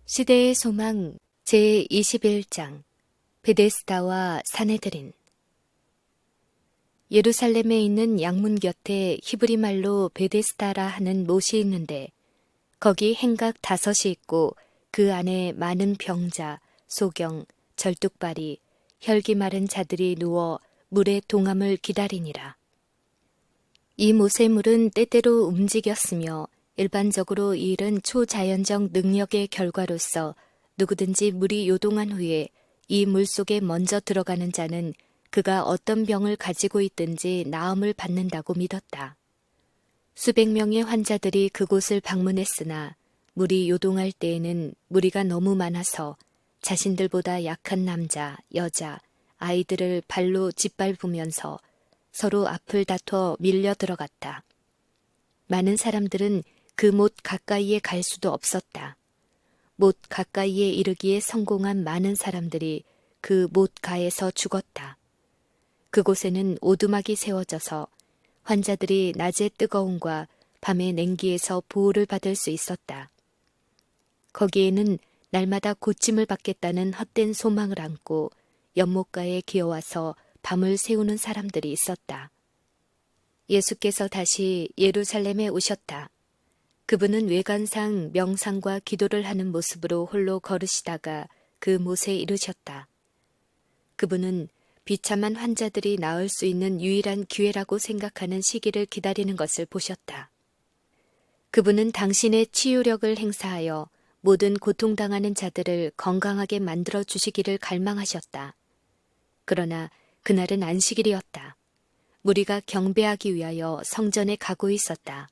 시대의 소망 제21장 베데스다와 사내들인. 예루살렘에 있는 양문 곁에 히브리 말로 베데스다라 하는 못이 있는데 거기 행각 5이 있고 그 안에 많은 병자, 소경, 절뚝발이, 혈기 마른 자들이 누워 물의 동함을 기다리니라. 이 못의 물은 때때로 움직였으며 일반적으로 이 일은 초자연적 능력의 결과로서 누구든지 물이 요동한 후에 이 물 속에 먼저 들어가는 자는 그가 어떤 병을 가지고 있든지 나음을 받는다고 믿었다. 수백 명의 환자들이 그곳을 방문했으나 물이 요동할 때에는 무리가 너무 많아서 자신들보다 약한 남자, 여자, 아이들을 발로 짓밟으면서 서로 앞을 다퉈 밀려 들어갔다. 많은 사람들은 그 못 가까이에 갈 수도 없었다. 못 가까이에 이르기에 성공한 많은 사람들이 그 못 가에서 죽었다. 그곳에는 오두막이 세워져서 환자들이 낮의 뜨거움과 밤의 냉기에서 보호를 받을 수 있었다. 거기에는 날마다 고침을 받겠다는 헛된 소망을 안고 연못가에 기어와서 밤을 새우는 사람들이 있었다. 예수께서 다시 예루살렘에 오셨다. 그분은 외관상 명상과 기도를 하는 모습으로 홀로 걸으시다가 그 못에 이르셨다. 그분은 비참한 환자들이 나을 수 있는 유일한 기회라고 생각하는 시기를 기다리는 것을 보셨다. 그분은 당신의 치유력을 행사하여 모든 고통당하는 자들을 건강하게 만들어 주시기를 갈망하셨다. 그러나 그날은 안식일이었다. 무리가 경배하기 위하여 성전에 가고 있었다.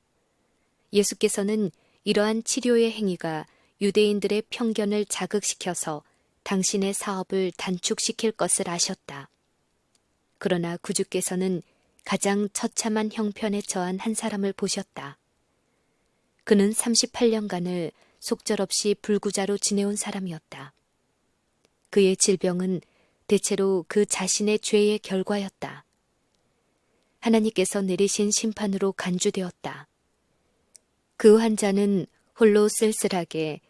예수께서는 이러한 치료의 행위가 유대인들의 편견을 자극시켜서 당신의 사업을 단축시킬 것을 아셨다. 그러나 구주께서는 가장 처참한 형편에 처한 한 사람을 보셨다. 그는 38년간을 속절없이 불구자로 지내온 사람이었다. 그의 질병은 대체로 그 자신의 죄의 결과였다. 하나님께서 내리신 심판으로 간주되었다. 그 환자는 홀로 쓸쓸하게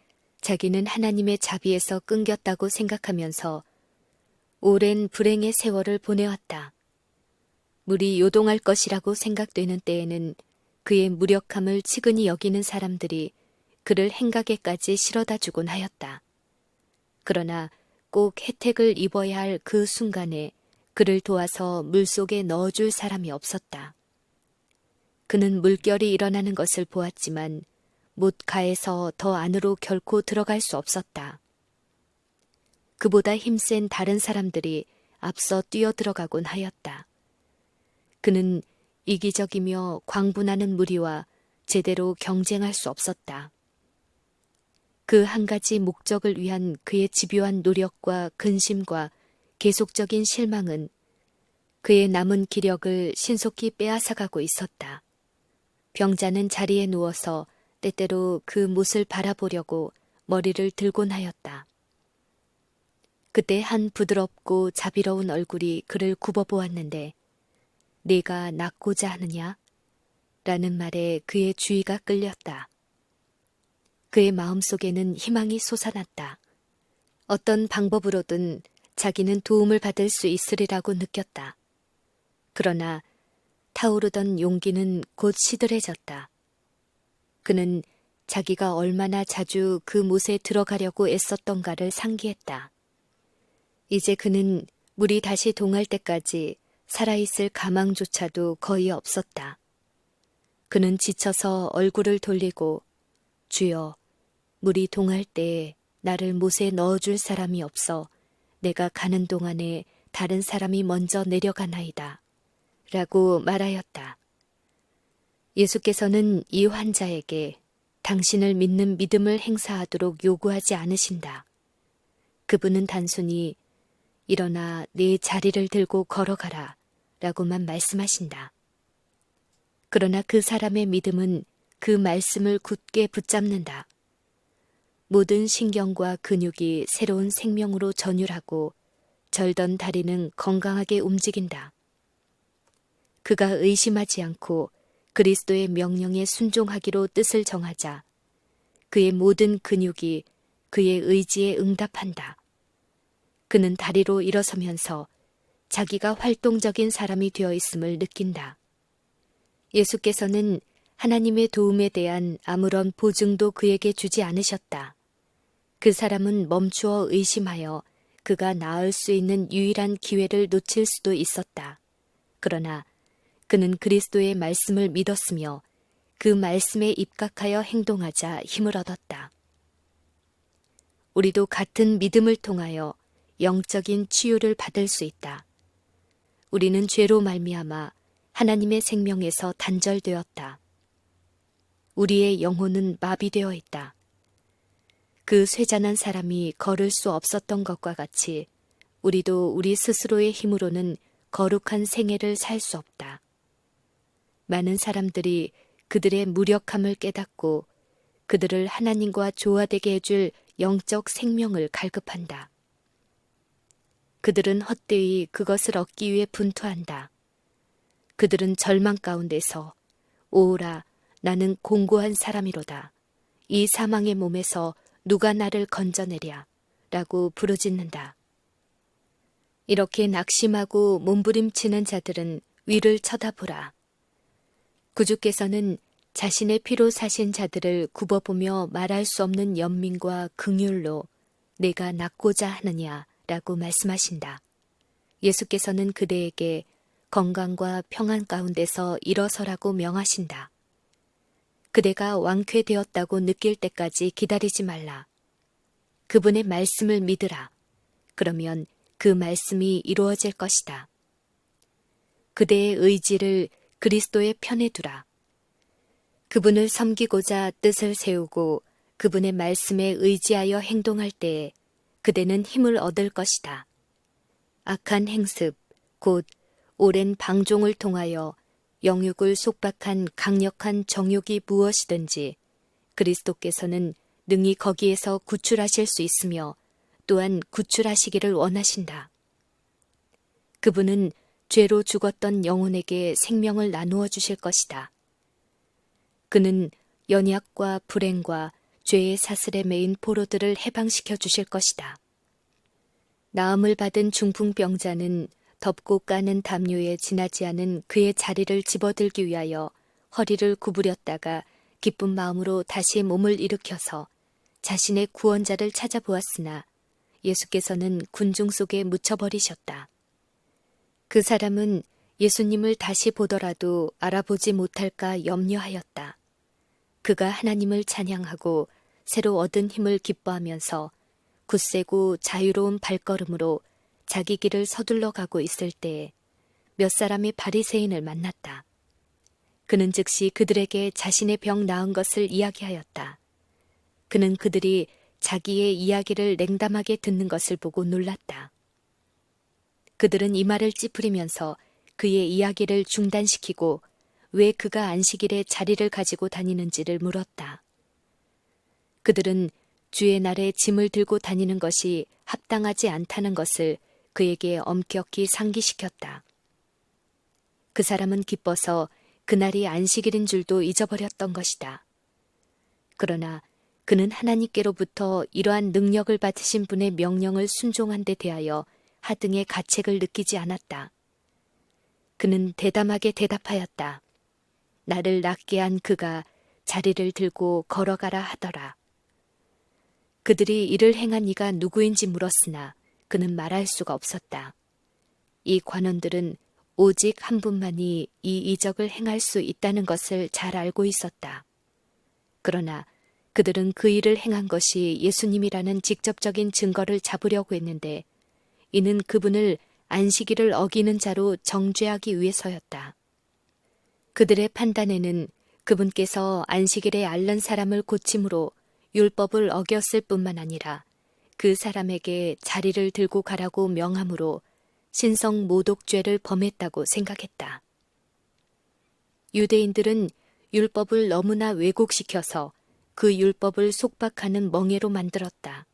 자기는 하나님의 자비에서 끊겼다고 생각하면서 오랜 불행의 세월을 보내왔다. 물이 요동할 것이라고 생각되는 때에는 그의 무력함을 치근히 여기는 사람들이 그를 행각에까지 실어다 주곤 하였다. 그러나 꼭 혜택을 입어야 할 그 순간에 그를 도와서 물속에 넣어줄 사람이 없었다. 그는 물결이 일어나는 것을 보았지만 못 가에서 더 안으로 결코 들어갈 수 없었다. 그보다 힘센 다른 사람들이 앞서 뛰어들어가곤 하였다. 그는 이기적이며 광분하는 무리와 제대로 경쟁할 수 없었다. 그 한 가지 목적을 위한 그의 집요한 노력과 근심과 계속적인 실망은 그의 남은 기력을 신속히 빼앗아가고 있었다. 병자는 자리에 누워서 때때로 그 못을 바라보려고 머리를 들곤 하였다. 그때 한 부드럽고 자비로운 얼굴이 그를 굽어보았는데 네가 낫고자 하느냐? 라는 말에 그의 주의가 끌렸다. 그의 마음속에는 희망이 솟아났다. 어떤 방법으로든 자기는 도움을 받을 수 있으리라고 느꼈다. 그러나 타오르던 용기는 곧 시들해졌다. 그는 자기가 얼마나 자주 그 못에 들어가려고 애썼던가를 상기했다. 이제 그는 물이 다시 동할 때까지 살아있을 가망조차도 거의 없었다. 그는 지쳐서 얼굴을 돌리고 주여, 물이 동할 때에 나를 못에 넣어줄 사람이 없어 내가 가는 동안에 다른 사람이 먼저 내려가나이다. 라고 말하였다. 예수께서는 이 환자에게 당신을 믿는 믿음을 행사하도록 요구하지 않으신다. 그분은 단순히 일어나 네 자리를 들고 걸어가라 라고만 말씀하신다. 그러나 그 사람의 믿음은 그 말씀을 굳게 붙잡는다. 모든 신경과 근육이 새로운 생명으로 전율하고 절던 다리는 건강하게 움직인다. 그가 의심하지 않고 그리스도의 명령에 순종하기로 뜻을 정하자 그의 모든 근육이 그의 의지에 응답한다. 그는 다리로 일어서면서 자기가 활동적인 사람이 되어 있음을 느낀다. 예수께서는 하나님의 도움에 대한 아무런 보증도 그에게 주지 않으셨다. 그 사람은 멈추어 의심하여 그가 나을 수 있는 유일한 기회를 놓칠 수도 있었다. 그러나 그는 그리스도의 말씀을 믿었으며 그 말씀에 입각하여 행동하자 힘을 얻었다. 우리도 같은 믿음을 통하여 영적인 치유를 받을 수 있다. 우리는 죄로 말미암아 하나님의 생명에서 단절되었다. 우리의 영혼은 마비되어 있다. 그 쇠잔한 사람이 걸을 수 없었던 것과 같이 우리도 우리 스스로의 힘으로는 거룩한 생애를 살 수 없다. 많은 사람들이 그들의 무력함을 깨닫고 그들을 하나님과 조화되게 해줄 영적 생명을 갈급한다. 그들은 헛되이 그것을 얻기 위해 분투한다. 그들은 절망 가운데서 오라 나는 공고한 사람이로다. 이 사망의 몸에서 누가 나를 건져내랴 라고 부르짖는다. 이렇게 낙심하고 몸부림치는 자들은 위를 쳐다보라. 구주께서는 자신의 피로 사신 자들을 굽어보며 말할 수 없는 연민과 긍휼로 내가 낫고자 하느냐 라고 말씀하신다. 예수께서는 그대에게 건강과 평안 가운데서 일어서라고 명하신다. 그대가 완쾌되었다고 느낄 때까지 기다리지 말라. 그분의 말씀을 믿으라. 그러면 그 말씀이 이루어질 것이다. 그대의 의지를 그리스도의 편에 두라. 그분을 섬기고자 뜻을 세우고 그분의 말씀에 의지하여 행동할 때에 그대는 힘을 얻을 것이다. 악한 행습, 곧 오랜 방종을 통하여 영육을 속박한 강력한 정욕이 무엇이든지 그리스도께서는 능히 거기에서 구출하실 수 있으며 또한 구출하시기를 원하신다. 그분은 죄로 죽었던 영혼에게 생명을 나누어 주실 것이다. 그는 연약과 불행과 죄의 사슬에 매인 포로들을 해방시켜 주실 것이다. 나음을 받은 중풍병자는 덮고 까는 담요에 지나지 않은 그의 자리를 집어들기 위하여 허리를 구부렸다가 기쁜 마음으로 다시 몸을 일으켜서 자신의 구원자를 찾아보았으나 예수께서는 군중 속에 묻혀버리셨다. 그 사람은 예수님을 다시 보더라도 알아보지 못할까 염려하였다. 그가 하나님을 찬양하고 새로 얻은 힘을 기뻐하면서 굳세고 자유로운 발걸음으로 자기 길을 서둘러 가고 있을 때에 몇 사람의 바리새인을 만났다. 그는 즉시 그들에게 자신의 병 나은 것을 이야기하였다. 그는 그들이 자기의 이야기를 냉담하게 듣는 것을 보고 놀랐다. 그들은 이 말을 찌푸리면서 그의 이야기를 중단시키고 왜 그가 안식일에 자리를 가지고 다니는지를 물었다. 그들은 주의 날에 짐을 들고 다니는 것이 합당하지 않다는 것을 그에게 엄격히 상기시켰다. 그 사람은 기뻐서 그날이 안식일인 줄도 잊어버렸던 것이다. 그러나 그는 하나님께로부터 이러한 능력을 받으신 분의 명령을 순종한 데 대하여 하등의 가책을 느끼지 않았다. 그는 대담하게 대답하였다. 나를 낫게 한 그가 자리를 들고 걸어가라 하더라. 그들이 이를 행한 이가 누구인지 물었으나 그는 말할 수가 없었다. 이 관원들은 오직 한 분만이 이 이적을 행할 수 있다는 것을 잘 알고 있었다. 그러나 그들은 그 일을 행한 것이 예수님이라는 직접적인 증거를 잡으려고 했는데 이는 그분을 안식일을 어기는 자로 정죄하기 위해서였다. 그들의 판단에는 그분께서 안식일에 앓는 사람을 고침으로 율법을 어겼을 뿐만 아니라 그 사람에게 자리를 들고 가라고 명함으로 신성 모독죄를 범했다고 생각했다. 유대인들은 율법을 너무나 왜곡시켜서 그 율법을 속박하는 멍에로 만들었다.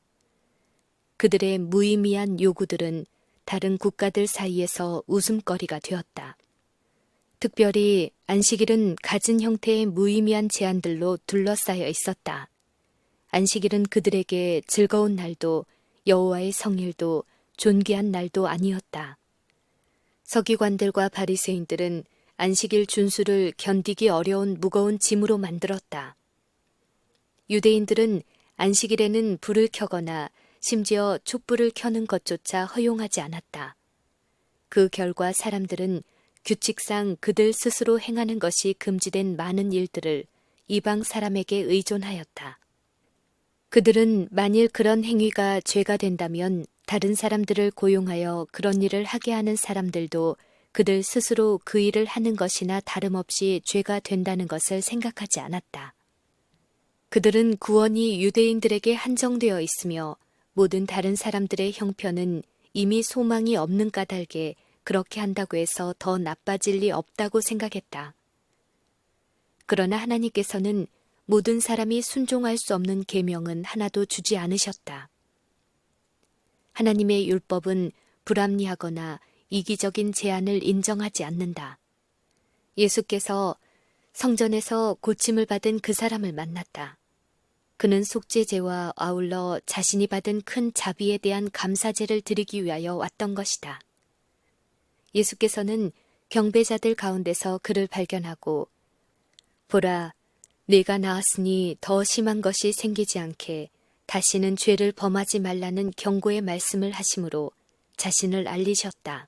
그들의 무의미한 요구들은 다른 국가들 사이에서 웃음거리가 되었다. 특별히 안식일은 갖은 형태의 무의미한 제한들로 둘러싸여 있었다. 안식일은 그들에게 즐거운 날도 여호와의 성일도 존귀한 날도 아니었다. 서기관들과 바리새인들은 안식일 준수를 견디기 어려운 무거운 짐으로 만들었다. 유대인들은 안식일에는 불을 켜거나 심지어 촛불을 켜는 것조차 허용하지 않았다. 그 결과 사람들은 규칙상 그들 스스로 행하는 것이 금지된 많은 일들을 이방 사람에게 의존하였다. 그들은 만일 그런 행위가 죄가 된다면 다른 사람들을 고용하여 그런 일을 하게 하는 사람들도 그들 스스로 그 일을 하는 것이나 다름없이 죄가 된다는 것을 생각하지 않았다. 그들은 구원이 유대인들에게 한정되어 있으며 모든 다른 사람들의 형편은 이미 소망이 없는 까닭에 그렇게 한다고 해서 더 나빠질 리 없다고 생각했다. 그러나 하나님께서는 모든 사람이 순종할 수 없는 계명은 하나도 주지 않으셨다. 하나님의 율법은 불합리하거나 이기적인 제한을 인정하지 않는다. 예수께서 성전에서 고침을 받은 그 사람을 만났다. 그는 속죄제와 아울러 자신이 받은 큰 자비에 대한 감사제를 드리기 위하여 왔던 것이다. 예수께서는 경배자들 가운데서 그를 발견하고 보라, 네가 나았으니 더 심한 것이 생기지 않게 다시는 죄를 범하지 말라는 경고의 말씀을 하심으로 자신을 알리셨다.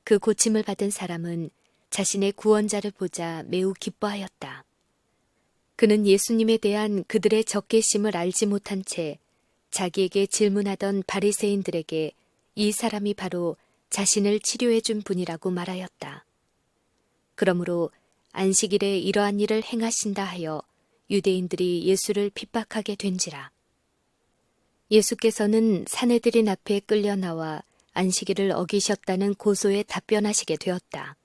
그 고침을 받은 사람은 자신의 구원자를 보자 매우 기뻐하였다. 그는 예수님에 대한 그들의 적개심을 알지 못한 채 자기에게 질문하던 바리새인들에게 이 사람이 바로 자신을 치료해 준 분이라고 말하였다. 그러므로 안식일에 이러한 일을 행하신다 하여 유대인들이 예수를 핍박하게 된지라. 예수께서는 사내들인 앞에 끌려 나와 안식일을 어기셨다는 고소에 답변하시게 되었다.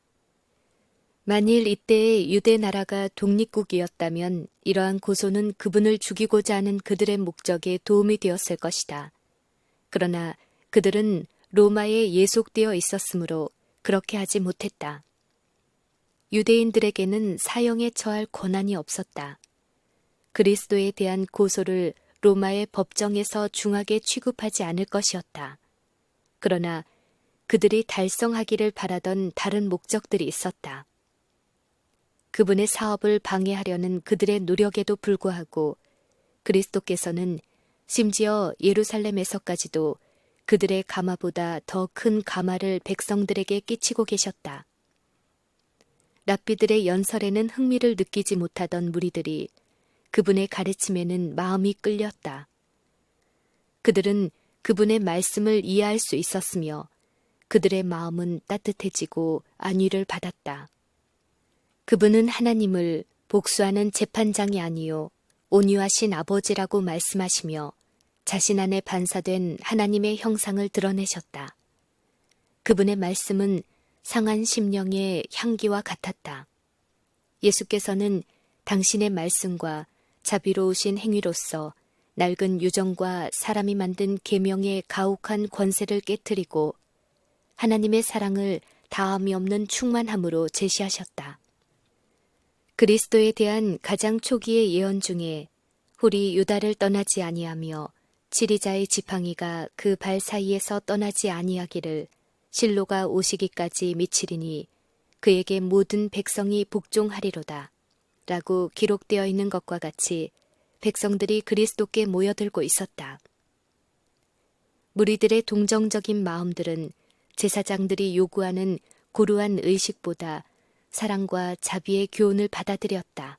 만일 이때의 유대 나라가 독립국이었다면 이러한 고소는 그분을 죽이고자 하는 그들의 목적에 도움이 되었을 것이다. 그러나 그들은 로마에 예속되어 있었으므로 그렇게 하지 못했다. 유대인들에게는 사형에 처할 권한이 없었다. 그리스도에 대한 고소를 로마의 법정에서 중하게 취급하지 않을 것이었다. 그러나 그들이 달성하기를 바라던 다른 목적들이 있었다. 그분의 사업을 방해하려는 그들의 노력에도 불구하고 그리스도께서는 심지어 예루살렘에서까지도 그들의 가마보다 더 큰 가마를 백성들에게 끼치고 계셨다. 랍비들의 연설에는 흥미를 느끼지 못하던 무리들이 그분의 가르침에는 마음이 끌렸다. 그들은 그분의 말씀을 이해할 수 있었으며 그들의 마음은 따뜻해지고 안위를 받았다. 그분은 하나님을 복수하는 재판장이 아니요 온유하신 아버지라고 말씀하시며 자신 안에 반사된 하나님의 형상을 드러내셨다. 그분의 말씀은 상한 심령의 향기와 같았다. 예수께서는 당신의 말씀과 자비로우신 행위로서 낡은 유정과 사람이 만든 계명의 가혹한 권세를 깨뜨리고 하나님의 사랑을 다함이 없는 충만함으로 제시하셨다. 그리스도에 대한 가장 초기의 예언 중에 홀이 유다를 떠나지 아니하며 지리자의 지팡이가 그 발 사이에서 떠나지 아니하기를 실로가 오시기까지 미치리니 그에게 모든 백성이 복종하리로다 라고 기록되어 있는 것과 같이 백성들이 그리스도께 모여들고 있었다. 무리들의 동정적인 마음들은 제사장들이 요구하는 고루한 의식보다 사랑과 자비의 교훈을 받아들였다.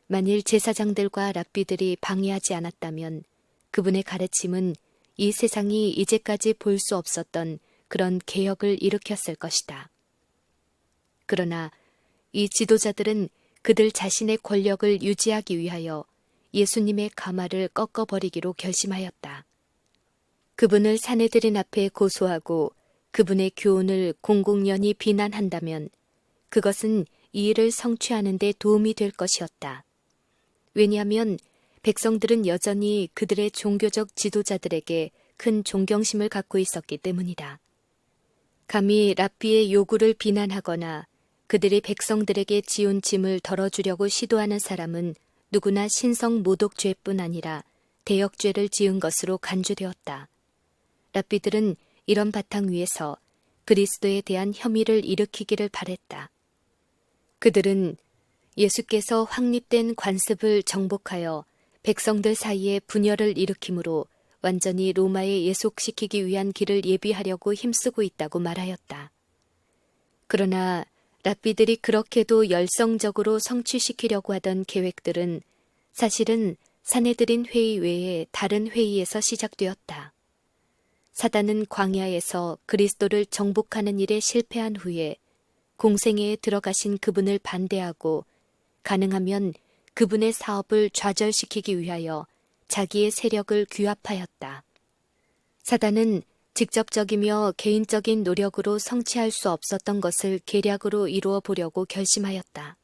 만일 제사장들과 랍비들이 방해하지 않았다면 그분의 가르침은 이 세상이 이제까지 볼 수 없었던 그런 개혁을 일으켰을 것이다. 그러나 이 지도자들은 그들 자신의 권력을 유지하기 위하여 예수님의 가마를 꺾어버리기로 결심하였다. 그분을 사내들인 앞에 고소하고 그분의 교훈을 공공연히 비난한다면 그것은 이 일을 성취하는 데 도움이 될 것이었다. 왜냐하면 백성들은 여전히 그들의 종교적 지도자들에게 큰 존경심을 갖고 있었기 때문이다. 감히 랍비의 요구를 비난하거나 그들이 백성들에게 지운 짐을 덜어주려고 시도하는 사람은 누구나 신성 모독죄뿐 아니라 대역죄를 지은 것으로 간주되었다. 랍비들은 이런 바탕 위에서 그리스도에 대한 혐의를 일으키기를 바랬다. 그들은 예수께서 확립된 관습을 정복하여 백성들 사이에 분열을 일으키므로 완전히 로마에 예속시키기 위한 길을 예비하려고 힘쓰고 있다고 말하였다. 그러나 랍비들이 그렇게도 열성적으로 성취시키려고 하던 계획들은 사실은 사내들인 회의 외에 다른 회의에서 시작되었다. 사단은 광야에서 그리스도를 정복하는 일에 실패한 후에 공생애에 들어가신 그분을 반대하고 가능하면 그분의 사업을 좌절시키기 위하여 자기의 세력을 규합하였다. 사단은 직접적이며 개인적인 노력으로 성취할 수 없었던 것을 계략으로 이루어 보려고 결심하였다.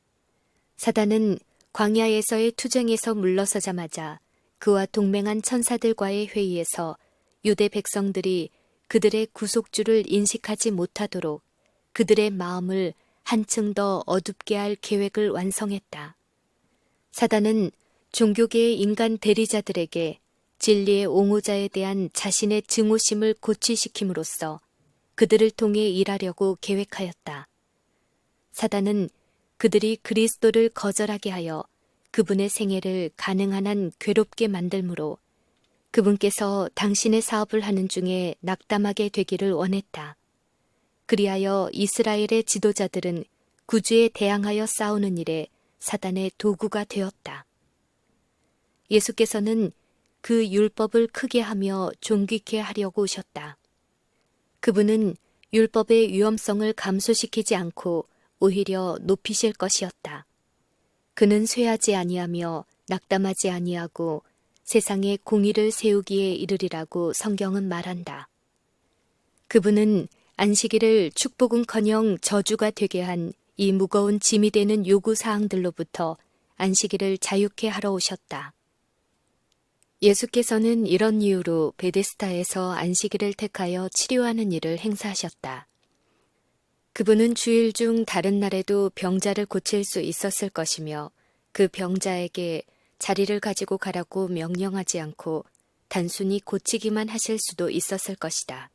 사단은 광야에서의 투쟁에서 물러서자마자 그와 동맹한 천사들과의 회의에서 유대 백성들이 그들의 구속주를 인식하지 못하도록 그들의 마음을 한층 더 어둡게 할 계획을 완성했다. 사단은 종교계의 인간 대리자들에게 진리의 옹호자에 대한 자신의 증오심을 고취시킴으로써 그들을 통해 일하려고 계획하였다. 사단은 그들이 그리스도를 거절하게 하여 그분의 생애를 가능한 한 괴롭게 만들므로 그분께서 당신의 사업을 하는 중에 낙담하게 되기를 원했다. 그리하여 이스라엘의 지도자들은 구주에 대항하여 싸우는 일에 사단의 도구가 되었다. 예수께서는 그 율법을 크게 하며 존귀케 하려고 오셨다. 그분은 율법의 위험성을 감소시키지 않고 오히려 높이실 것이었다. 그는 쇠하지 아니하며 낙담하지 아니하고 세상에 공의를 세우기에 이르리라고 성경은 말한다. 그분은 안식일을 축복은커녕 저주가 되게 한 이 무거운 짐이 되는 요구사항들로부터 안식일을 자유케 하러 오셨다. 예수께서는 이런 이유로 베데스다에서 안식일을 택하여 치료하는 일을 행사하셨다. 그분은 주일 중 다른 날에도 병자를 고칠 수 있었을 것이며 그 병자에게 자리를 가지고 가라고 명령하지 않고 단순히 고치기만 하실 수도 있었을 것이다.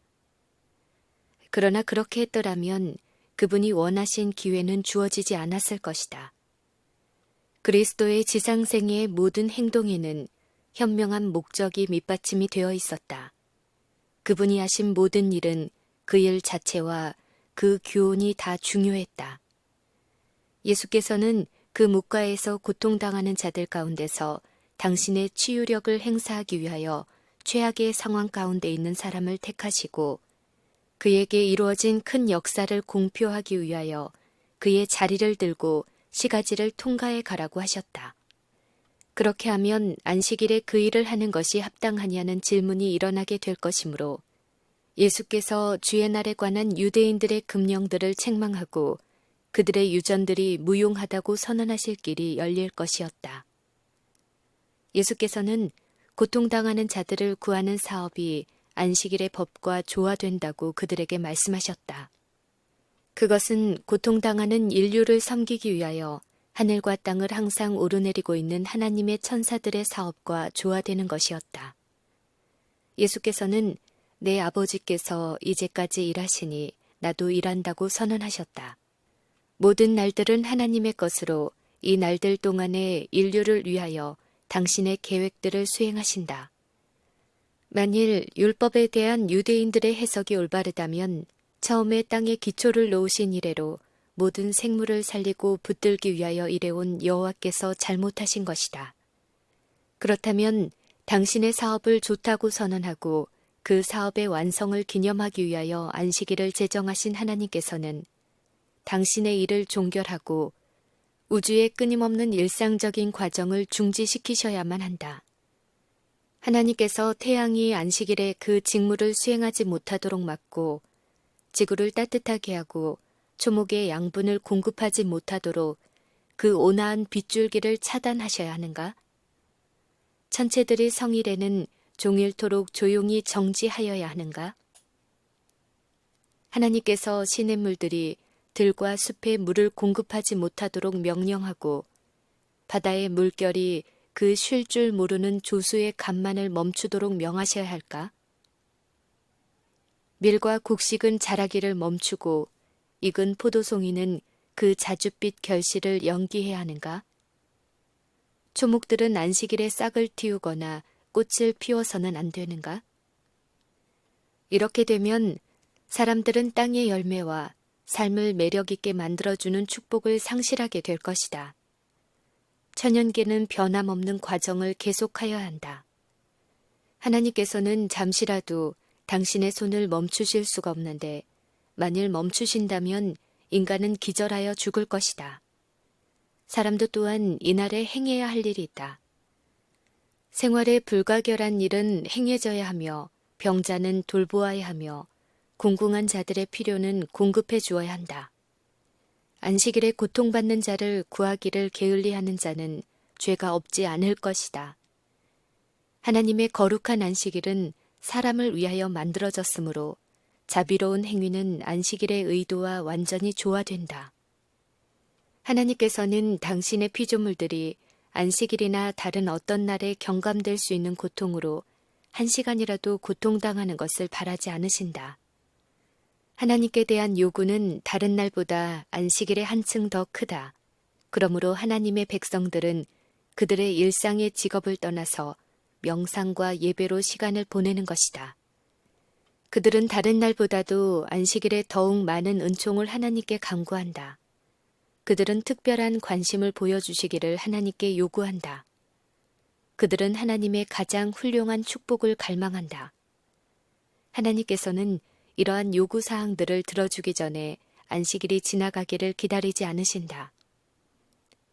그러나 그렇게 했더라면 그분이 원하신 기회는 주어지지 않았을 것이다. 그리스도의 지상생애의 모든 행동에는 현명한 목적이 밑받침이 되어 있었다. 그분이 하신 모든 일은 그 일 자체와 그 교훈이 다 중요했다. 예수께서는 그 묵가에서 고통당하는 자들 가운데서 당신의 치유력을 행사하기 위하여 최악의 상황 가운데 있는 사람을 택하시고 그에게 이루어진 큰 역사를 공표하기 위하여 그의 자리를 들고 시가지를 통과해 가라고 하셨다. 그렇게 하면 안식일에 그 일을 하는 것이 합당하냐는 질문이 일어나게 될 것이므로 예수께서 주의 날에 관한 유대인들의 금령들을 책망하고 그들의 유전들이 무용하다고 선언하실 길이 열릴 것이었다. 예수께서는 고통당하는 자들을 구하는 사업이 안식일의 법과 조화된다고 그들에게 말씀하셨다. 그것은 고통당하는 인류를 섬기기 위하여 하늘과 땅을 항상 오르내리고 있는 하나님의 천사들의 사업과 조화되는 것이었다. 예수께서는 내 아버지께서 이제까지 일하시니 나도 일한다고 선언하셨다. 모든 날들은 하나님의 것으로 이 날들 동안에 인류를 위하여 당신의 계획들을 수행하신다. 만일 율법에 대한 유대인들의 해석이 올바르다면 처음에 땅에 기초를 놓으신 이래로 모든 생물을 살리고 붙들기 위하여 일해온 여호와께서 잘못하신 것이다. 그렇다면 당신의 사업을 좋다고 선언하고 그 사업의 완성을 기념하기 위하여 안식일을 제정하신 하나님께서는 당신의 일을 종결하고 우주의 끊임없는 일상적인 과정을 중지시키셔야만 한다. 하나님께서 태양이 안식일에 그 직무를 수행하지 못하도록 막고 지구를 따뜻하게 하고 초목의 양분을 공급하지 못하도록 그 온화한 빗줄기를 차단하셔야 하는가? 천체들이 성일에는 종일토록 조용히 정지하여야 하는가? 하나님께서 시냇물들이 들과 숲에 물을 공급하지 못하도록 명령하고 바다의 물결이 그 쉴 줄 모르는 조수의 간만을 멈추도록 명하셔야 할까? 밀과 곡식은 자라기를 멈추고 익은 포도송이는 그 자줏빛 결실을 연기해야 하는가? 초목들은 안식일에 싹을 틔우거나 꽃을 피워서는 안 되는가? 이렇게 되면 사람들은 땅의 열매와 삶을 매력 있게 만들어주는 축복을 상실하게 될 것이다. 천연계는 변함없는 과정을 계속하여야 한다. 하나님께서는 잠시라도 당신의 손을 멈추실 수가 없는데 만일 멈추신다면 인간은 기절하여 죽을 것이다. 사람도 또한 이날에 행해야 할 일이 있다. 생활에 불가결한 일은 행해져야 하며 병자는 돌보아야 하며 공공한 자들의 필요는 공급해 주어야 한다. 안식일에 고통받는 자를 구하기를 게을리하는 자는 죄가 없지 않을 것이다. 하나님의 거룩한 안식일은 사람을 위하여 만들어졌으므로 자비로운 행위는 안식일의 의도와 완전히 조화된다. 하나님께서는 당신의 피조물들이 안식일이나 다른 어떤 날에 경감될 수 있는 고통으로 한 시간이라도 고통당하는 것을 바라지 않으신다. 하나님께 대한 요구는 다른 날보다 안식일에 한층 더 크다. 그러므로 하나님의 백성들은 그들의 일상의 직업을 떠나서 명상과 예배로 시간을 보내는 것이다. 그들은 다른 날보다도 안식일에 더욱 많은 은총을 하나님께 간구한다. 그들은 특별한 관심을 보여주시기를 하나님께 요구한다. 그들은 하나님의 가장 훌륭한 축복을 갈망한다. 하나님께서는 이러한 요구사항들을 들어주기 전에 안식일이 지나가기를 기다리지 않으신다.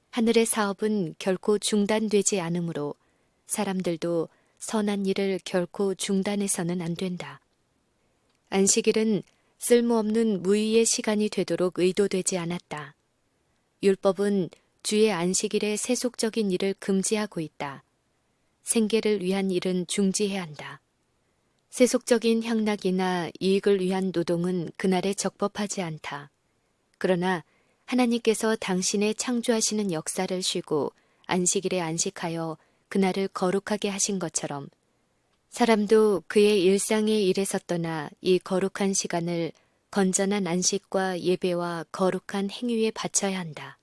하늘의 사업은 결코 중단되지 않으므로 사람들도 선한 일을 결코 중단해서는 안 된다. 안식일은 쓸모없는 무의의 시간이 되도록 의도되지 않았다. 율법은 주의 안식일에 세속적인 일을 금지하고 있다. 생계를 위한 일은 중지해야 한다. 세속적인 향락이나 이익을 위한 노동은 그날에 적법하지 않다. 그러나 하나님께서 당신의 창조하시는 역사를 쉬고 안식일에 안식하여 그날을 거룩하게 하신 것처럼 사람도 그의 일상의 일에서 떠나 이 거룩한 시간을 건전한 안식과 예배와 거룩한 행위에 바쳐야 한다.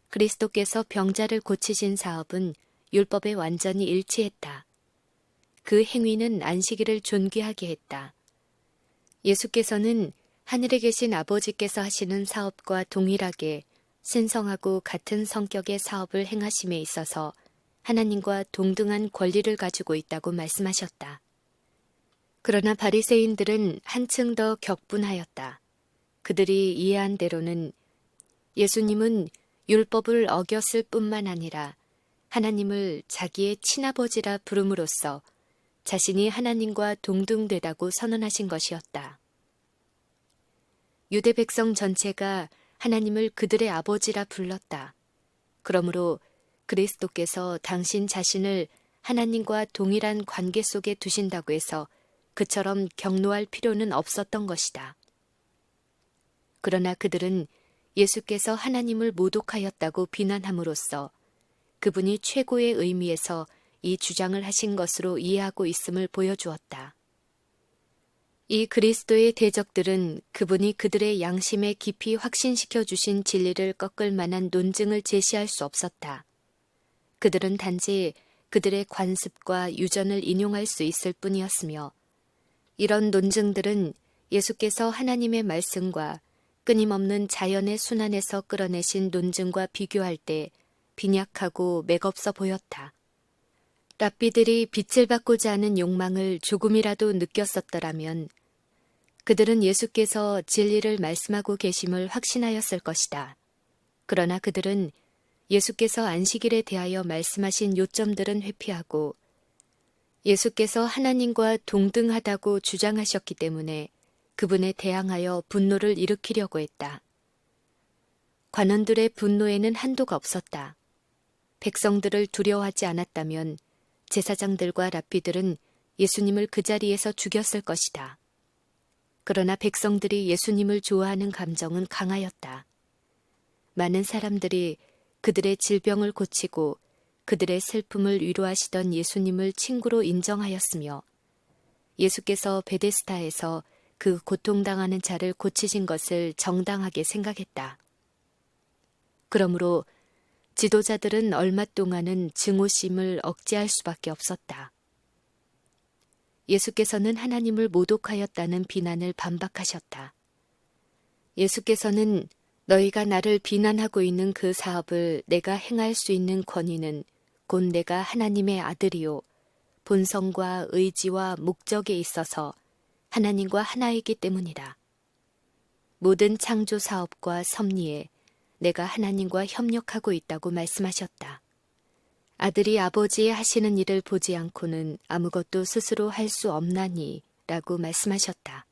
그리스도께서 병자를 고치신 사업은 율법에 완전히 일치했다. 그 행위는 안식일을 존귀하게 했다. 예수께서는 하늘에 계신 아버지께서 하시는 사업과 동일하게 신성하고 같은 성격의 사업을 행하심에 있어서 하나님과 동등한 권리를 가지고 있다고 말씀하셨다. 그러나 바리새인들은 한층 더 격분하였다. 그들이 이해한 대로는 예수님은 율법을 어겼을 뿐만 아니라 하나님을 자기의 친아버지라 부름으로써 자신이 하나님과 동등되다고 선언하신 것이었다. 유대 백성 전체가 하나님을 그들의 아버지라 불렀다. 그러므로 그리스도께서 당신 자신을 하나님과 동일한 관계 속에 두신다고 해서 그처럼 격노할 필요는 없었던 것이다. 그러나 그들은 예수께서 하나님을 모독하였다고 비난함으로써 그분이 최고의 의미에서 이 주장을 하신 것으로 이해하고 있음을 보여주었다. 이 그리스도의 대적들은 그분이 그들의 양심에 깊이 확신시켜 주신 진리를 꺾을 만한 논증을 제시할 수 없었다. 그들은 단지 그들의 관습과 유전을 인용할 수 있을 뿐이었으며 이런 논증들은 예수께서 하나님의 말씀과 끊임없는 자연의 순환에서 끌어내신 논증과 비교할 때 빈약하고 맥없어 보였다. 랍비들이 빛을 받고자 하는 욕망을 조금이라도 느꼈었더라면 그들은 예수께서 진리를 말씀하고 계심을 확신하였을 것이다. 그러나 그들은 예수께서 안식일에 대하여 말씀하신 요점들은 회피하고 예수께서 하나님과 동등하다고 주장하셨기 때문에 그분에 대항하여 분노를 일으키려고 했다. 관원들의 분노에는 한도가 없었다. 백성들을 두려워하지 않았다면 제사장들과 랍비들은 예수님을 그 자리에서 죽였을 것이다. 그러나 백성들이 예수님을 좋아하는 감정은 강하였다. 많은 사람들이 그들의 질병을 고치고 그들의 슬픔을 위로하시던 예수님을 친구로 인정하였으며 예수께서 베데스다에서 그 고통당하는 자를 고치신 것을 정당하게 생각했다. 그러므로 지도자들은 얼마 동안은 증오심을 억제할 수밖에 없었다. 예수께서는 하나님을 모독하였다는 비난을 반박하셨다. 예수께서는 너희가 나를 비난하고 있는 그 사업을 내가 행할 수 있는 권위는 곧 내가 하나님의 아들이요 본성과 의지와 목적에 있어서 하나님과 하나이기 때문이다. 모든 창조 사업과 섭리에 내가 하나님과 협력하고 있다고 말씀하셨다. 아들이 아버지의 하시는 일을 보지 않고는 아무것도 스스로 할 수 없나니 라고 말씀하셨다.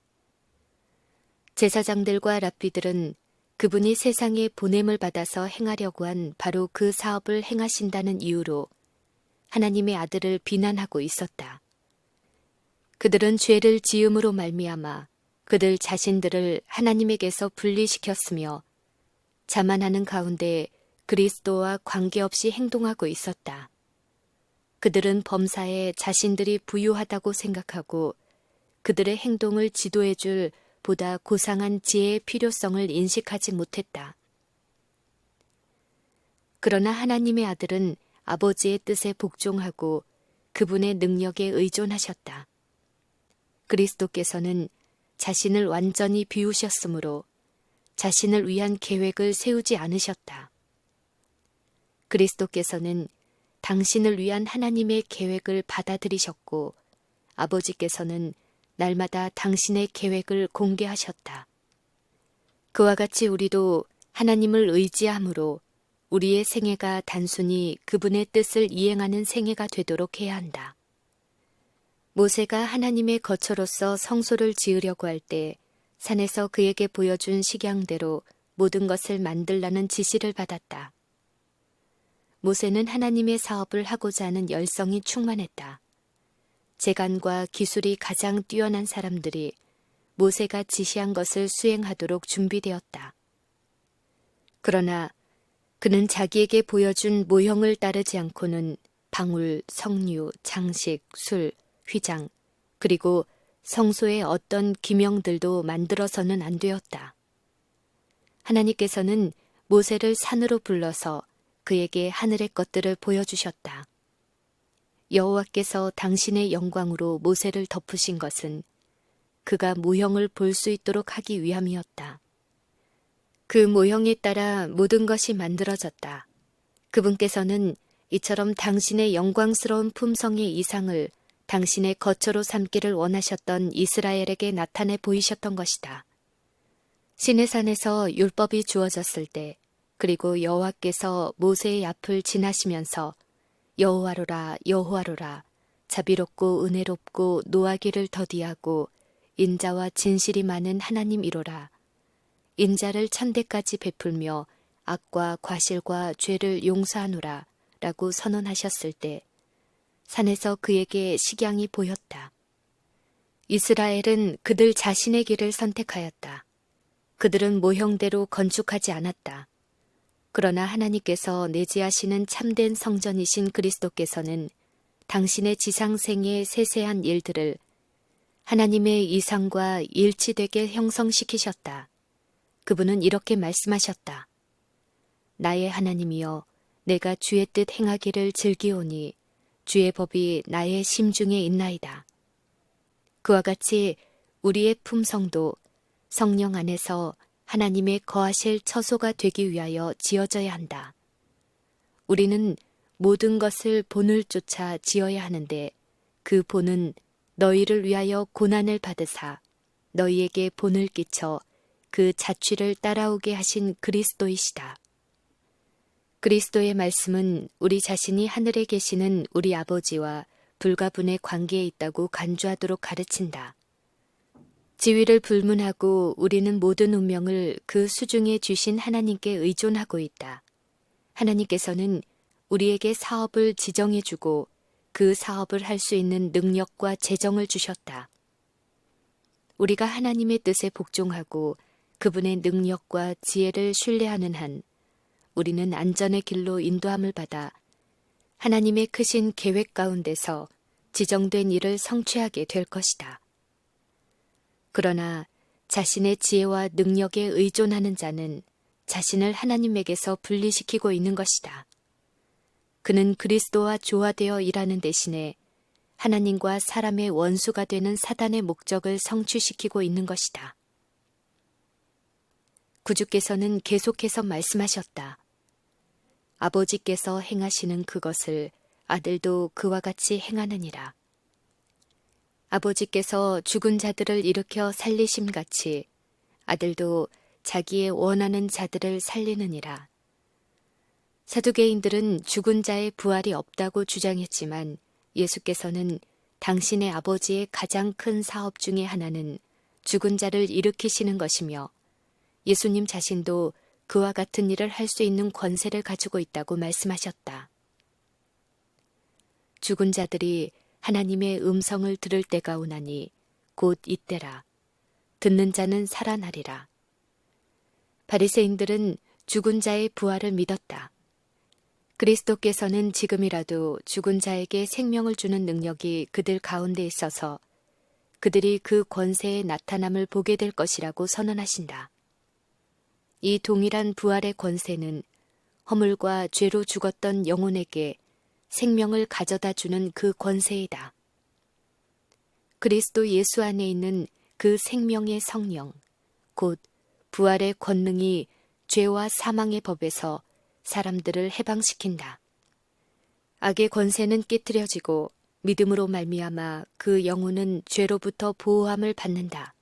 제사장들과 랍비들은 그분이 세상에 보냄을 받아서 행하려고 한 바로 그 사업을 행하신다는 이유로 하나님의 아들을 비난하고 있었다. 그들은 죄를 지음으로 말미암아 그들 자신들을 하나님에게서 분리시켰으며 자만하는 가운데 그리스도와 관계없이 행동하고 있었다. 그들은 범사에 자신들이 부유하다고 생각하고 그들의 행동을 지도해줄 보다 고상한 지혜의 필요성을 인식하지 못했다. 그러나 하나님의 아들은 아버지의 뜻에 복종하고 그분의 능력에 의존하셨다. 그리스도께서는 자신을 완전히 비우셨으므로 자신을 위한 계획을 세우지 않으셨다. 그리스도께서는 당신을 위한 하나님의 계획을 받아들이셨고 아버지께서는 날마다 당신의 계획을 공개하셨다. 그와 같이 우리도 하나님을 의지함으로 우리의 생애가 단순히 그분의 뜻을 이행하는 생애가 되도록 해야 한다. 모세가 하나님의 거처로서 성소를 지으려고 할 때 산에서 그에게 보여준 식양대로 모든 것을 만들라는 지시를 받았다. 모세는 하나님의 사업을 하고자 하는 열성이 충만했다. 재간과 기술이 가장 뛰어난 사람들이 모세가 지시한 것을 수행하도록 준비되었다. 그러나 그는 자기에게 보여준 모형을 따르지 않고는 방울, 석류, 장식, 술, 휘장, 그리고 성소의 어떤 기명들도 만들어서는 안 되었다. 하나님께서는 모세를 산으로 불러서 그에게 하늘의 것들을 보여주셨다. 여호와께서 당신의 영광으로 모세를 덮으신 것은 그가 모형을 볼 수 있도록 하기 위함이었다. 그 모형에 따라 모든 것이 만들어졌다. 그분께서는 이처럼 당신의 영광스러운 품성의 이상을 당신의 거처로 삼기를 원하셨던 이스라엘에게 나타내 보이셨던 것이다. 시내산에서 율법이 주어졌을 때 그리고 여호와께서 모세의 앞을 지나시면서 여호와로라 여호와로라 자비롭고 은혜롭고 노하기를 더디하고 인자와 진실이 많은 하나님이로라 인자를 천대까지 베풀며 악과 과실과 죄를 용서하노라 라고 선언하셨을 때 산에서 그에게 식양이 보였다. 이스라엘은 그들 자신의 길을 선택하였다. 그들은 모형대로 건축하지 않았다. 그러나 하나님께서 내재하시는 참된 성전이신 그리스도께서는 당신의 지상생의 세세한 일들을 하나님의 이상과 일치되게 형성시키셨다. 그분은 이렇게 말씀하셨다. 나의 하나님이여 내가 주의 뜻 행하기를 즐기오니 주의 법이 나의 심중에 있나이다. 그와 같이 우리의 품성도 성령 안에서 하나님의 거하실 처소가 되기 위하여 지어져야 한다. 우리는 모든 것을 본을 쫓아 지어야 하는데 그 본은 너희를 위하여 고난을 받으사 너희에게 본을 끼쳐 그 자취를 따라오게 하신 그리스도이시다. 그리스도의 말씀은 우리 자신이 하늘에 계시는 우리 아버지와 불가분의 관계에 있다고 간주하도록 가르친다. 지위를 불문하고 우리는 모든 운명을 그 수중에 주신 하나님께 의존하고 있다. 하나님께서는 우리에게 사업을 지정해주고 그 사업을 할 수 있는 능력과 재정을 주셨다. 우리가 하나님의 뜻에 복종하고 그분의 능력과 지혜를 신뢰하는 한 우리는 안전의 길로 인도함을 받아 하나님의 크신 계획 가운데서 지정된 일을 성취하게 될 것이다. 그러나 자신의 지혜와 능력에 의존하는 자는 자신을 하나님에게서 분리시키고 있는 것이다. 그는 그리스도와 조화되어 일하는 대신에 하나님과 사람의 원수가 되는 사단의 목적을 성취시키고 있는 것이다. 구주께서는 계속해서 말씀하셨다. 아버지께서 행하시는 그것을 아들도 그와 같이 행하느니라. 아버지께서 죽은 자들을 일으켜 살리심같이 아들도 자기의 원하는 자들을 살리느니라. 사두개인들은 죽은 자의 부활이 없다고 주장했지만 예수께서는 당신의 아버지의 가장 큰 사업 중의 하나는 죽은 자를 일으키시는 것이며 예수님 자신도 그와 같은 일을 할 수 있는 권세를 가지고 있다고 말씀하셨다. 죽은 자들이 하나님의 음성을 들을 때가 오나니 곧 이때라. 듣는 자는 살아나리라. 바리새인들은 죽은 자의 부활을 믿었다. 그리스도께서는 지금이라도 죽은 자에게 생명을 주는 능력이 그들 가운데 있어서 그들이 그 권세의 나타남을 보게 될 것이라고 선언하신다. 이 동일한 부활의 권세는 허물과 죄로 죽었던 영혼에게 생명을 가져다 주는 그 권세이다. 그리스도 예수 안에 있는 그 생명의 성령, 곧 부활의 권능이 죄와 사망의 법에서 사람들을 해방시킨다. 악의 권세는 깨트려지고 믿음으로 말미암아 그 영혼은 죄로부터 보호함을 받는다.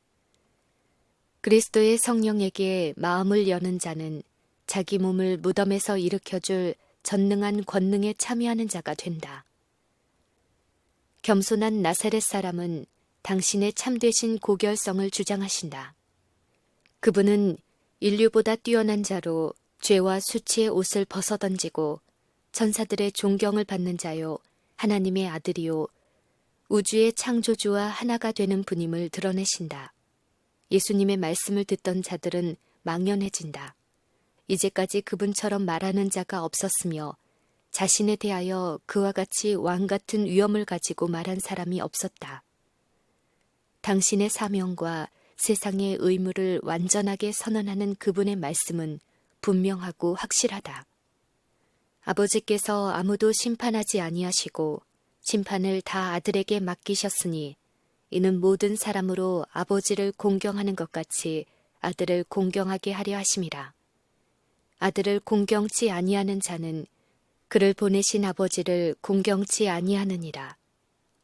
그리스도의 성령에게 마음을 여는 자는 자기 몸을 무덤에서 일으켜줄 전능한 권능에 참여하는 자가 된다. 겸손한 나사렛 사람은 당신의 참되신 고결성을 주장하신다. 그분은 인류보다 뛰어난 자로 죄와 수치의 옷을 벗어던지고 천사들의 존경을 받는 자요 하나님의 아들이요 우주의 창조주와 하나가 되는 분임을 드러내신다. 예수님의 말씀을 듣던 자들은 망연해진다. 이제까지 그분처럼 말하는 자가 없었으며 자신에 대하여 그와 같이 왕 같은 위엄을 가지고 말한 사람이 없었다. 당신의 사명과 세상의 의무를 완전하게 선언하는 그분의 말씀은 분명하고 확실하다. 아버지께서 아무도 심판하지 아니하시고 심판을 다 아들에게 맡기셨으니 이는 모든 사람으로 아버지를 공경하는 것 같이 아들을 공경하게 하려 하심이라. 아들을 공경치 아니하는 자는 그를 보내신 아버지를 공경치 아니하느니라.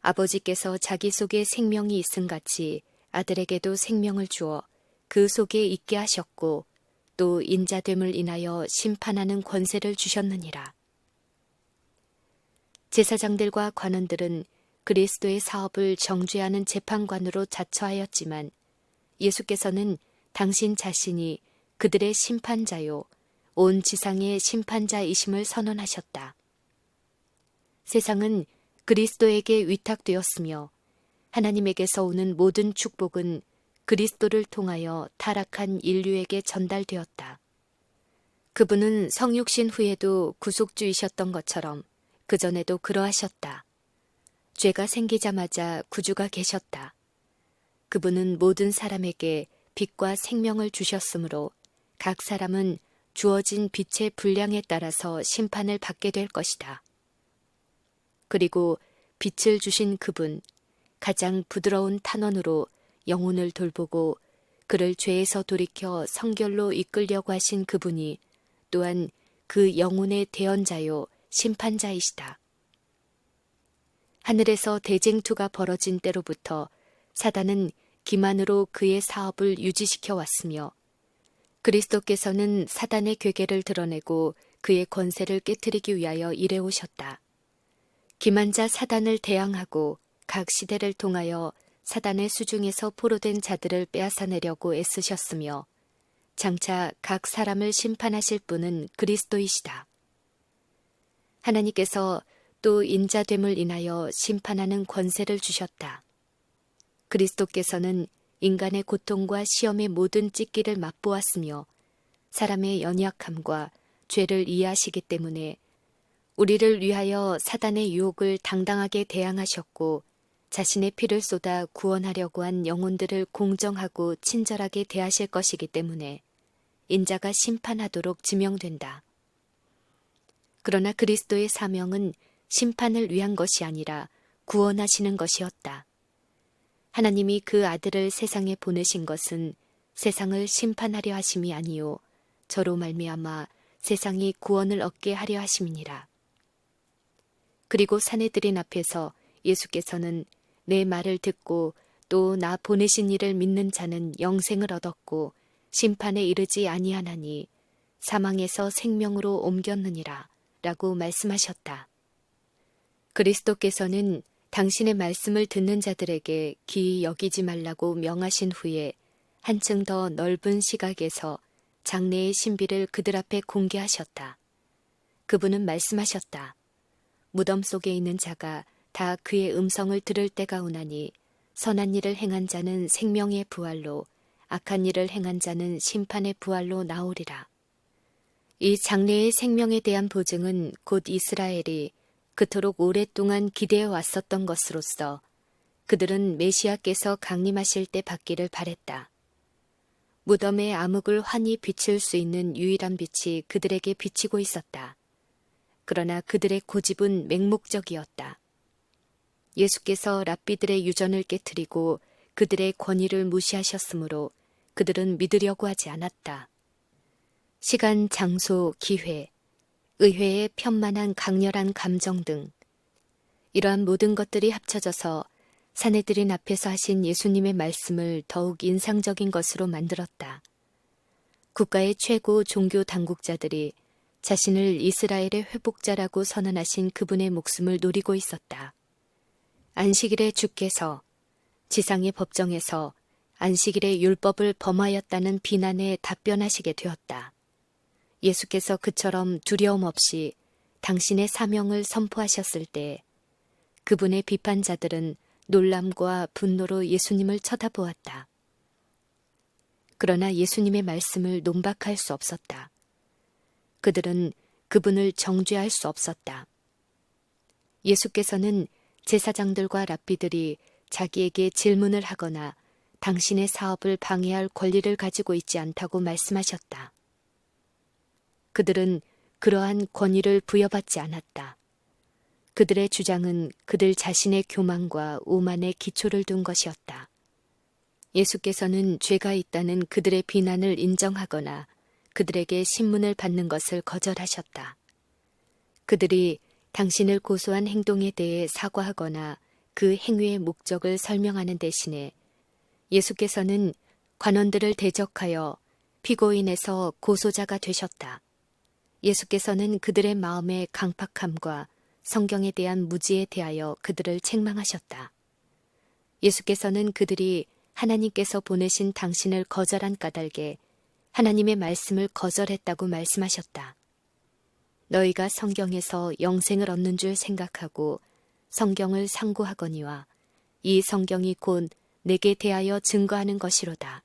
아버지께서 자기 속에 생명이 있음같이 아들에게도 생명을 주어 그 속에 있게 하셨고 또 인자됨을 인하여 심판하는 권세를 주셨느니라. 제사장들과 관원들은 그리스도의 사업을 정죄하는 재판관으로 자처하였지만 예수께서는 당신 자신이 그들의 심판자요 온 지상의 심판자이심을 선언하셨다. 세상은 그리스도에게 위탁되었으며 하나님에게서 오는 모든 축복은 그리스도를 통하여 타락한 인류에게 전달되었다. 그분은 성육신 후에도 구속주이셨던 것처럼 그전에도 그러하셨다. 죄가 생기자마자 구주가 계셨다. 그분은 모든 사람에게 빛과 생명을 주셨으므로 각 사람은 주어진 빛의 분량에 따라서 심판을 받게 될 것이다. 그리고 빛을 주신 그분, 가장 부드러운 탄원으로 영혼을 돌보고 그를 죄에서 돌이켜 성결로 이끌려고 하신 그분이 또한 그 영혼의 대언자요 심판자이시다. 하늘에서 대쟁투가 벌어진 때로부터 사단은 기만으로 그의 사업을 유지시켜 왔으며 그리스도께서는 사단의 괴계를 드러내고 그의 권세를 깨트리기 위하여 일해오셨다. 기만자 사단을 대항하고 각 시대를 통하여 사단의 수중에서 포로된 자들을 빼앗아내려고 애쓰셨으며 장차 각 사람을 심판하실 분은 그리스도이시다. 하나님께서 또 인자됨을 인하여 심판하는 권세를 주셨다. 그리스도께서는 인간의 고통과 시험의 모든 찢기를 맛보았으며 사람의 연약함과 죄를 이해하시기 때문에 우리를 위하여 사단의 유혹을 당당하게 대항하셨고 자신의 피를 쏟아 구원하려고 한 영혼들을 공정하고 친절하게 대하실 것이기 때문에 인자가 심판하도록 지명된다. 그러나 그리스도의 사명은 심판을 위한 것이 아니라 구원하시는 것이었다. 하나님이 그 아들을 세상에 보내신 것은 세상을 심판하려 하심이 아니요 저로 말미암아 세상이 구원을 얻게 하려 하심이니라. 그리고 사내들인 앞에서 예수께서는 내 말을 듣고 또 나 보내신 이를 믿는 자는 영생을 얻었고 심판에 이르지 아니하나니 사망에서 생명으로 옮겼느니라 라고 말씀하셨다. 그리스도께서는 당신의 말씀을 듣는 자들에게 기이 여기지 말라고 명하신 후에 한층 더 넓은 시각에서 장래의 신비를 그들 앞에 공개하셨다. 그분은 말씀하셨다. 무덤 속에 있는 자가 다 그의 음성을 들을 때가 오나니 선한 일을 행한 자는 생명의 부활로 악한 일을 행한 자는 심판의 부활로 나오리라. 이 장래의 생명에 대한 보증은 곧 이스라엘이 그토록 오랫동안 기대해 왔었던 것으로서 그들은 메시아께서 강림하실 때 받기를 바랬다. 무덤의 암흑을 환히 비칠 수 있는 유일한 빛이 그들에게 비치고 있었다. 그러나 그들의 고집은 맹목적이었다. 예수께서 랍비들의 유전을 깨트리고 그들의 권위를 무시하셨으므로 그들은 믿으려고 하지 않았다. 시간, 장소, 기회, 의회의 편만한 강렬한 감정 등 이러한 모든 것들이 합쳐져서 사내들인 앞에서 하신 예수님의 말씀을 더욱 인상적인 것으로 만들었다. 국가의 최고 종교 당국자들이 자신을 이스라엘의 회복자라고 선언하신 그분의 목숨을 노리고 있었다. 안식일에 주께서 지상의 법정에서 안식일의 율법을 범하였다는 비난에 답변하시게 되었다. 예수께서 그처럼 두려움 없이 당신의 사명을 선포하셨을 때 그분의 비판자들은 놀람과 분노로 예수님을 쳐다보았다. 그러나 예수님의 말씀을 논박할 수 없었다. 그들은 그분을 정죄할 수 없었다. 예수께서는 제사장들과 랍비들이 자기에게 질문을 하거나 당신의 사업을 방해할 권리를 가지고 있지 않다고 말씀하셨다. 그들은 그러한 권위를 부여받지 않았다. 그들의 주장은 그들 자신의 교만과 오만에 기초를 둔 것이었다. 예수께서는 죄가 있다는 그들의 비난을 인정하거나 그들에게 신문을 받는 것을 거절하셨다. 그들이 당신을 고소한 행동에 대해 사과하거나 그 행위의 목적을 설명하는 대신에 예수께서는 관원들을 대적하여 피고인에서 고소자가 되셨다. 예수께서는 그들의 마음의 강팍함과 성경에 대한 무지에 대하여 그들을 책망하셨다. 예수께서는 그들이 하나님께서 보내신 당신을 거절한 까닭에 하나님의 말씀을 거절했다고 말씀하셨다. 너희가 성경에서 영생을 얻는 줄 생각하고 성경을 상고하거니와 이 성경이 곧 내게 대하여 증거하는 것이로다.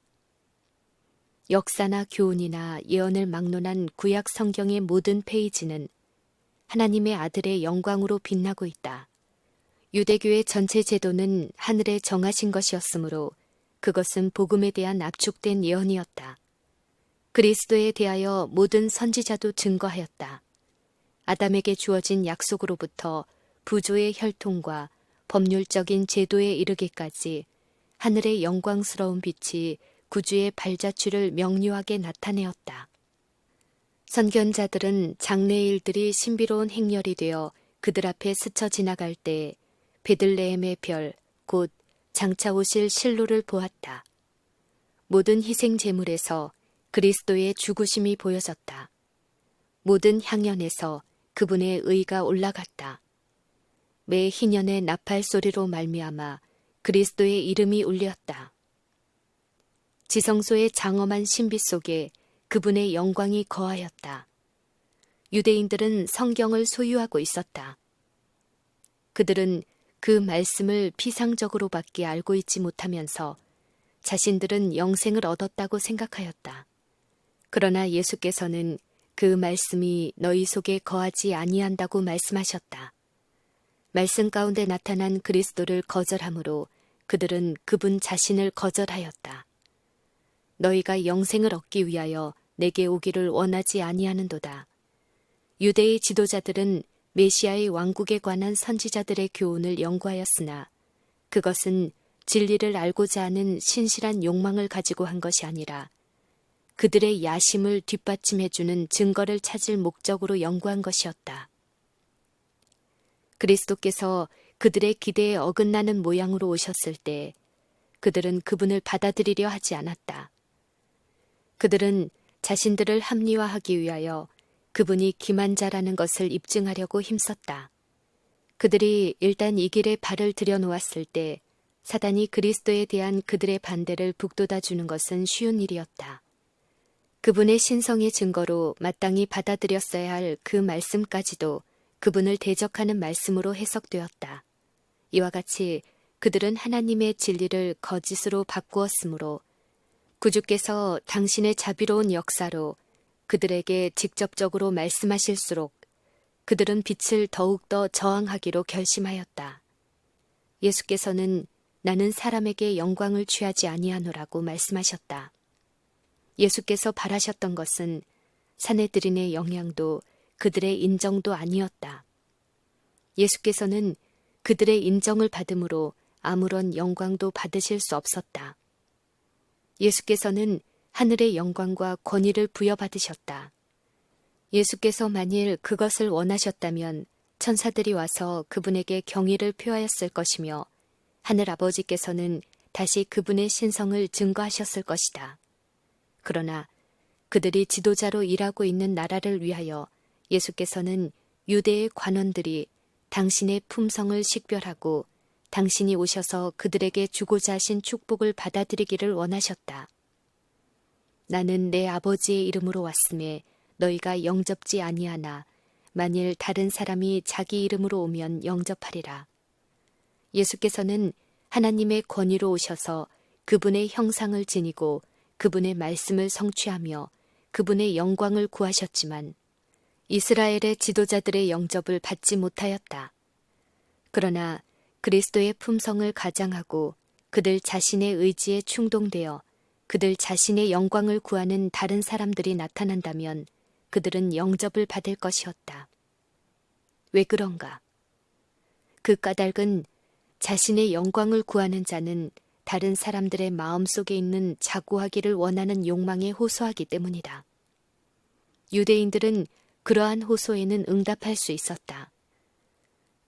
역사나 교훈이나 예언을 막론한 구약 성경의 모든 페이지는 하나님의 아들의 영광으로 빛나고 있다. 유대교의 전체 제도는 하늘에 정하신 것이었으므로 그것은 복음에 대한 압축된 예언이었다. 그리스도에 대하여 모든 선지자도 증거하였다. 아담에게 주어진 약속으로부터 부조의 혈통과 법률적인 제도에 이르기까지 하늘의 영광스러운 빛이 구주의 발자취를 명료하게 나타내었다. 선견자들은 장래의 일들이 신비로운 행렬이 되어 그들 앞에 스쳐 지나갈 때 베들레헴의 별, 곧 장차 오실 실로를 보았다. 모든 희생 제물에서 그리스도의 죽으심이 보여졌다. 모든 향연에서 그분의 의가 올라갔다. 매 희년의 나팔 소리로 말미암아 그리스도의 이름이 울렸다. 지성소의 장엄한 신비 속에 그분의 영광이 거하였다. 유대인들은 성경을 소유하고 있었다. 그들은 그 말씀을 피상적으로밖에 알고 있지 못하면서 자신들은 영생을 얻었다고 생각하였다. 그러나 예수께서는 그 말씀이 너희 속에 거하지 아니한다고 말씀하셨다. 말씀 가운데 나타난 그리스도를 거절함으로 그들은 그분 자신을 거절하였다. 너희가 영생을 얻기 위하여 내게 오기를 원하지 아니하는도다. 유대의 지도자들은 메시아의 왕국에 관한 선지자들의 교훈을 연구하였으나 그것은 진리를 알고자 하는 신실한 욕망을 가지고 한 것이 아니라 그들의 야심을 뒷받침해주는 증거를 찾을 목적으로 연구한 것이었다. 그리스도께서 그들의 기대에 어긋나는 모양으로 오셨을 때 그들은 그분을 받아들이려 하지 않았다. 그들은 자신들을 합리화하기 위하여 그분이 기만자라는 것을 입증하려고 힘썼다. 그들이 일단 이 길에 발을 들여놓았을 때 사단이 그리스도에 대한 그들의 반대를 북돋아주는 것은 쉬운 일이었다. 그분의 신성의 증거로 마땅히 받아들였어야 할 그 말씀까지도 그분을 대적하는 말씀으로 해석되었다. 이와 같이 그들은 하나님의 진리를 거짓으로 바꾸었으므로 구주께서 당신의 자비로운 역사로 그들에게 직접적으로 말씀하실수록 그들은 빛을 더욱더 저항하기로 결심하였다. 예수께서는 나는 사람에게 영광을 취하지 아니하노라고 말씀하셨다. 예수께서 바라셨던 것은 사내들인의 영향도 그들의 인정도 아니었다. 예수께서는 그들의 인정을 받음으로 아무런 영광도 받으실 수 없었다. 예수께서는 하늘의 영광과 권위를 부여받으셨다. 예수께서 만일 그것을 원하셨다면 천사들이 와서 그분에게 경의를 표하였을 것이며 하늘 아버지께서는 다시 그분의 신성을 증거하셨을 것이다. 그러나 그들이 지도자로 일하고 있는 나라를 위하여 예수께서는 유대의 관원들이 당신의 품성을 식별하고 당신이 오셔서 그들에게 주고자 하신 축복을 받아들이기를 원하셨다. 나는 내 아버지의 이름으로 왔음에 너희가 영접지 아니하나 만일 다른 사람이 자기 이름으로 오면 영접하리라. 예수께서는 하나님의 권위로 오셔서 그분의 형상을 지니고 그분의 말씀을 성취하며 그분의 영광을 구하셨지만 이스라엘의 지도자들의 영접을 받지 못하였다. 그러나 그리스도의 품성을 가장하고 그들 자신의 의지에 충동되어 그들 자신의 영광을 구하는 다른 사람들이 나타난다면 그들은 영접을 받을 것이었다. 왜 그런가? 그 까닭은 자신의 영광을 구하는 자는 다른 사람들의 마음속에 있는 자고하기를 원하는 욕망에 호소하기 때문이다. 유대인들은 그러한 호소에는 응답할 수 있었다.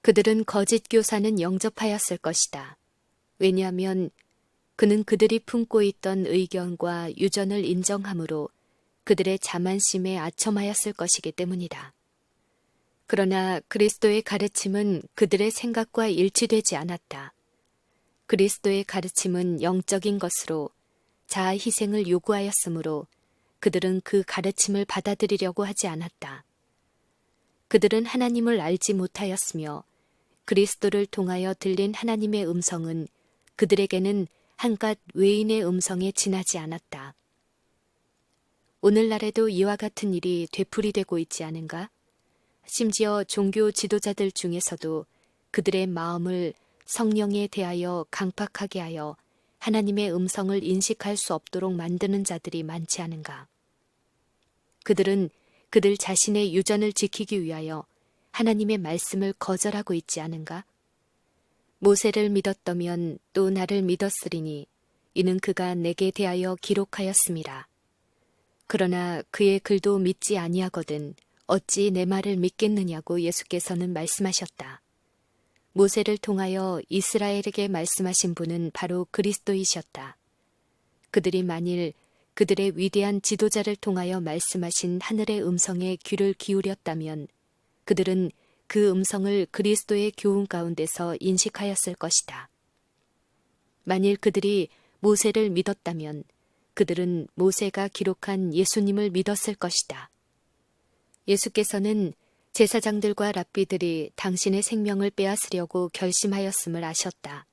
그들은 거짓 교사는 영접하였을 것이다. 왜냐하면 그는 그들이 품고 있던 의견과 유전을 인정함으로 그들의 자만심에 아첨하였을 것이기 때문이다. 그러나 그리스도의 가르침은 그들의 생각과 일치되지 않았다. 그리스도의 가르침은 영적인 것으로 자아 희생을 요구하였으므로 그들은 그 가르침을 받아들이려고 하지 않았다. 그들은 하나님을 알지 못하였으며 그리스도를 통하여 들린 하나님의 음성은 그들에게는 한갓 외인의 음성에 지나지 않았다. 오늘날에도 이와 같은 일이 되풀이되고 있지 않은가? 심지어 종교 지도자들 중에서도 그들의 마음을 성령에 대하여 강팍하게 하여 하나님의 음성을 인식할 수 없도록 만드는 자들이 많지 않은가? 그들은 그들 자신의 유전을 지키기 위하여 하나님의 말씀을 거절하고 있지 않은가? 모세를 믿었더면 또 나를 믿었으리니 이는 그가 내게 대하여 기록하였음이라. 그러나 그의 글도 믿지 아니하거든 어찌 내 말을 믿겠느냐고 예수께서는 말씀하셨다. 모세를 통하여 이스라엘에게 말씀하신 분은 바로 그리스도이셨다. 그들이 만일 그들의 위대한 지도자를 통하여 말씀하신 하늘의 음성에 귀를 기울였다면 그들은 그 음성을 그리스도의 교훈 가운데서 인식하였을 것이다. 만일 그들이 모세를 믿었다면 그들은 모세가 기록한 예수님을 믿었을 것이다. 예수께서는 제사장들과 랍비들이 당신의 생명을 빼앗으려고 결심하였음을 아셨다.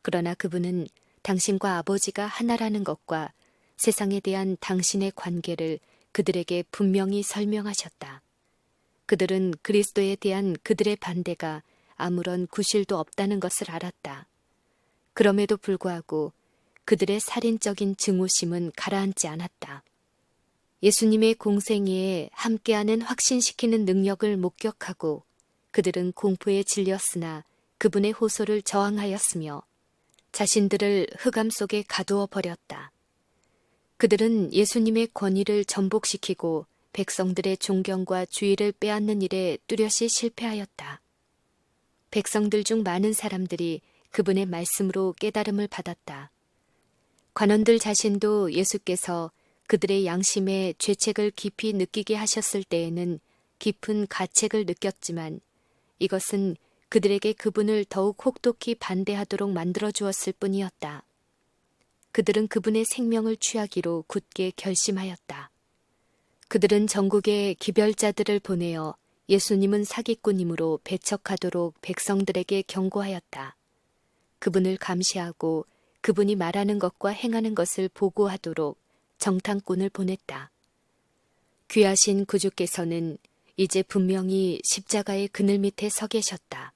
그러나 그분은 당신과 아버지가 하나라는 것과 세상에 대한 당신의 관계를 그들에게 분명히 설명하셨다. 그들은 그리스도에 대한 그들의 반대가 아무런 구실도 없다는 것을 알았다. 그럼에도 불구하고 그들의 살인적인 증오심은 가라앉지 않았다. 예수님의 공생애에 함께하는 확신시키는 능력을 목격하고 그들은 공포에 질렸으나 그분의 호소를 저항하였으며 자신들을 흑암 속에 가두어 버렸다. 그들은 예수님의 권위를 전복시키고 백성들의 존경과 주의를 빼앗는 일에 뚜렷이 실패하였다. 백성들 중 많은 사람들이 그분의 말씀으로 깨달음을 받았다. 관원들 자신도 예수께서 그들의 양심에 죄책을 깊이 느끼게 하셨을 때에는 깊은 가책을 느꼈지만 이것은 그들에게 그분을 더욱 혹독히 반대하도록 만들어 주었을 뿐이었다. 그들은 그분의 생명을 취하기로 굳게 결심하였다. 그들은 전국에 기별자들을 보내어 예수님은 사기꾼이므로 배척하도록 백성들에게 경고하였다. 그분을 감시하고 그분이 말하는 것과 행하는 것을 보고하도록 정탐꾼을 보냈다. 귀하신 구주께서는 이제 분명히 십자가의 그늘 밑에 서 계셨다.